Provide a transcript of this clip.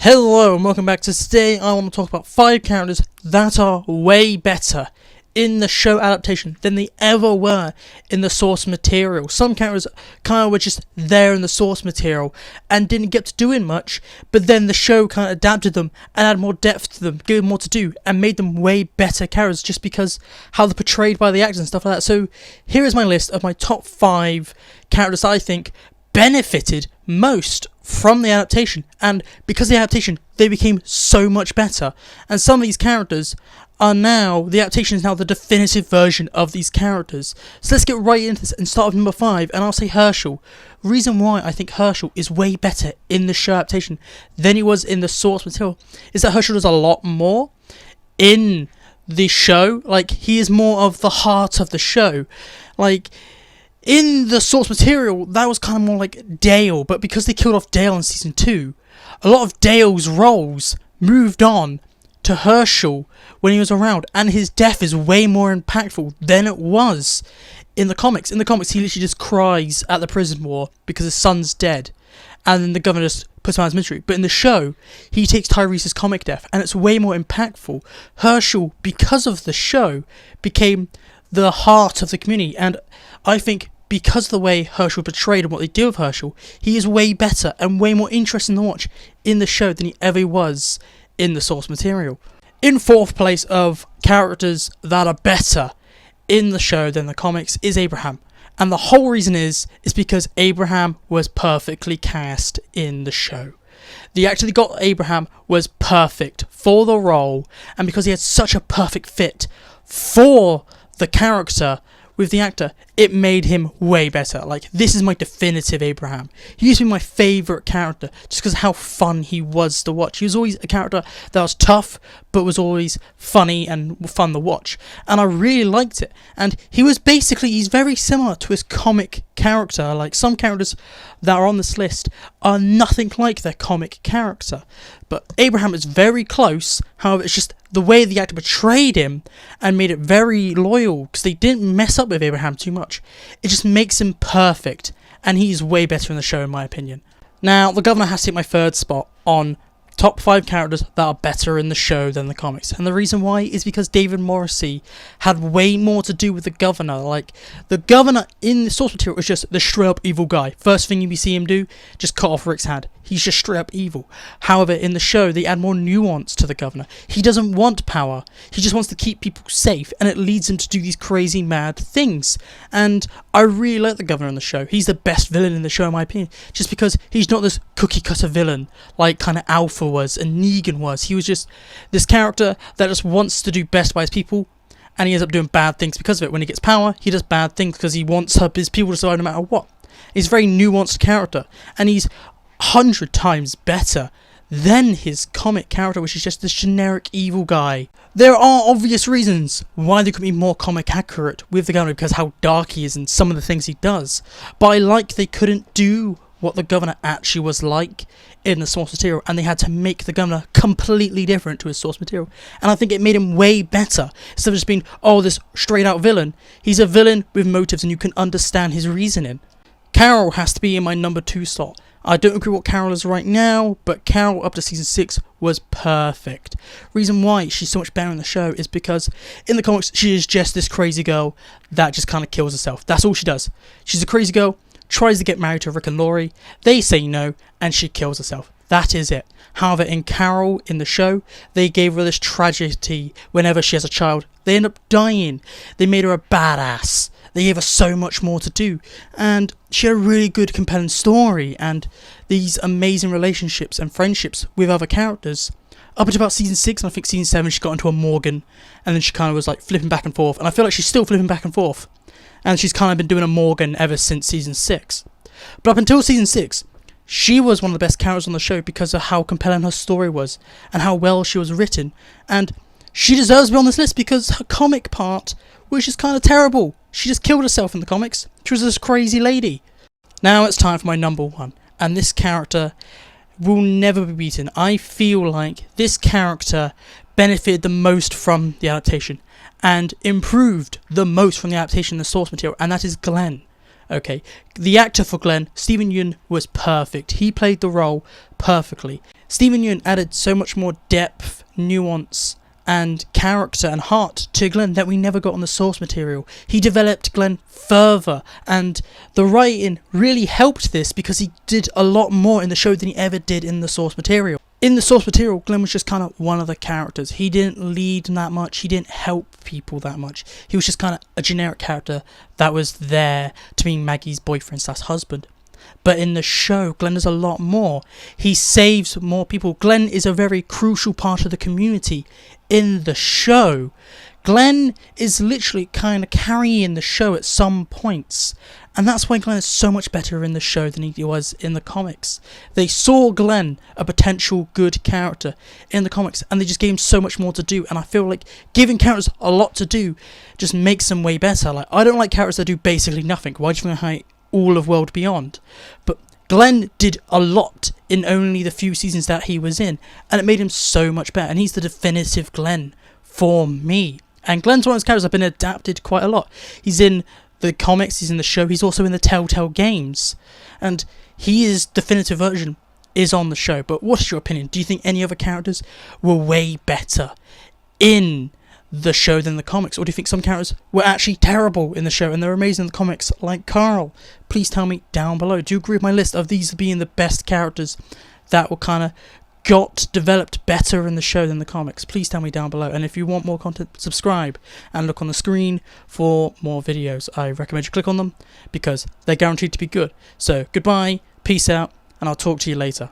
Hello and welcome back. Today I want to talk about 5 characters that are way better in the show adaptation than they ever were in the source material. Some characters kind of were just there in the source material and didn't get to doing much, but then the show kind of adapted them and added more depth to them, gave them more to do, and made them way better characters just because how they're portrayed by the actors and stuff like that. So here is my list of my top 5 characters I think benefited most from the adaptation, and because of the adaptation they became so much better, and some of these characters are now, the adaptation is now the definitive version of these characters. So let's get right into this and start with number 5, and I'll say Herschel. Reason why I think Herschel is way better in the show adaptation than he was in the source material is that Herschel does a lot more in the show. Like, he is more of the heart of the show. Like, in the source material, that was kind of more like Dale, but because they killed off Dale in season 2, a lot of Dale's roles moved on to Herschel when he was around, and his death is way more impactful than it was in the comics. In the comics, he literally just cries at the prison war because his son's dead, and then the governor just puts him out of his misery. But in the show, he takes Tyrese's comic death, and it's way more impactful. Herschel, because of the show, became the heart of the community, and I think because of the way Herschel portrayed and what they do with Herschel, he is way better and way more interesting to watch in the show than he ever was in the source material. In 4th place of characters that are better in the show than the comics is Abraham. And the whole reason is because Abraham was perfectly cast in the show. The actor that got Abraham was perfect for the role, and because he had such a perfect fit for the character with the actor, it made him way better. Like, this is my definitive Abraham. He used to be my favourite character just because of how fun he was to watch. He was always a character that was tough, but was always funny and fun to watch. And I really liked it. And he's very similar to his comic character. Like, some characters that are on this list are nothing like their comic character. But Abraham is very close. However, it's just the way the actor portrayed him and made it very loyal, because they didn't mess up with Abraham too much. It just makes him perfect, and he's way better in the show in my opinion. Now, the governor has to take my 3rd spot on top 5 characters that are better in the show than the comics. And the reason why is because David Morrissey had way more to do with the governor. Like, the governor in the source material was just the straight up evil guy. First thing you see him do, just cut off Rick's hand. He's just straight up evil. However, in the show, they add more nuance to the governor. He doesn't want power. He just wants to keep people safe, and it leads him to do these crazy, mad things. And I really like the governor in the show. He's the best villain in the show, in my opinion, just because he's not this cookie-cutter villain like kind of Alpha was and Negan was. He was just this character that just wants to do best by his people, and he ends up doing bad things because of it. When he gets power, he does bad things because he wants his people to survive no matter what. He's a very nuanced character, and he's 100 times better than his comic character, which is just this generic evil guy. There are obvious reasons why they could be more comic accurate with the governor, because how dark he is and some of the things he does. But I like they couldn't do what the governor actually was like in the source material, and they had to make the governor completely different to his source material. And I think it made him way better. Instead of just being, oh, this straight out villain, he's a villain with motives and you can understand his reasoning. Carol has to be in my number 2 slot. I don't agree what Carol is right now, but Carol up to season 6 was perfect. Reason why she's so much better in the show is because in the comics she is just this crazy girl that just kind of kills herself. That's all she does. She's a crazy girl, tries to get married to Rick and Laurie, they say no, and she kills herself. That is it. However, in Carol in the show, they gave her this tragedy whenever she has a child. They end up dying. They made her a badass. They gave her so much more to do, and she had a really good, compelling story, and these amazing relationships and friendships with other characters. Up until about season 6, and I think season 7, she got into a Morgan, and then she kind of was like flipping back and forth, and I feel like she's still flipping back and forth, and she's kind of been doing a Morgan ever since season 6. But up until season 6, she was one of the best characters on the show because of how compelling her story was, and how well she was written, and she deserves to be on this list because her comic part was just kind of terrible. She just killed herself in the comics. She was this crazy lady. Now it's time for my number 1. And this character will never be beaten. I feel like this character benefited the most from the adaptation and improved the most from the adaptation in the source material. And that is Glenn. Okay, the actor for Glenn, Stephen Yeun, was perfect. He played the role perfectly. Steven Yeun added so much more depth, nuance, and character and heart to Glenn that we never got on the source material. He developed Glenn further, and the writing really helped this because he did a lot more in the show than he ever did in the source material. In the source material, Glenn was just kind of one of the characters. He didn't lead that much, he didn't help people that much. He was just kind of a generic character that was there to be Maggie's boyfriend/husband. But in the show, Glenn does a lot more. He saves more people. Glenn is a very crucial part of the community in the show. Glenn is literally kind of carrying the show at some points. And that's why Glenn is so much better in the show than he was in the comics. They saw Glenn, a potential good character, in the comics, and they just gave him so much more to do. And I feel like giving characters a lot to do just makes them way better. Like, I don't like characters that do basically nothing. Why do you think I hate all of World Beyond? But Glenn did a lot in only the few seasons that he was in, and it made him so much better. And he's the definitive Glenn for me. And Glenn's one of those characters that have been adapted quite a lot. He's in the comics, he's in the show, he's also in the Telltale games, and his definitive version is on the show. But what's your opinion? Do you think any other characters were way better in the show than the comics, or do you think some characters were actually terrible in the show and they're amazing in the comics, like Carl? Please tell me down below. Do you agree with my list of these being the best characters that were kind of got developed better in the show than the comics? Please tell me down below. And if you want more content, subscribe and look on the screen for more videos. I recommend you click on them because they're guaranteed to be good. So goodbye, peace out, and I'll talk to you later.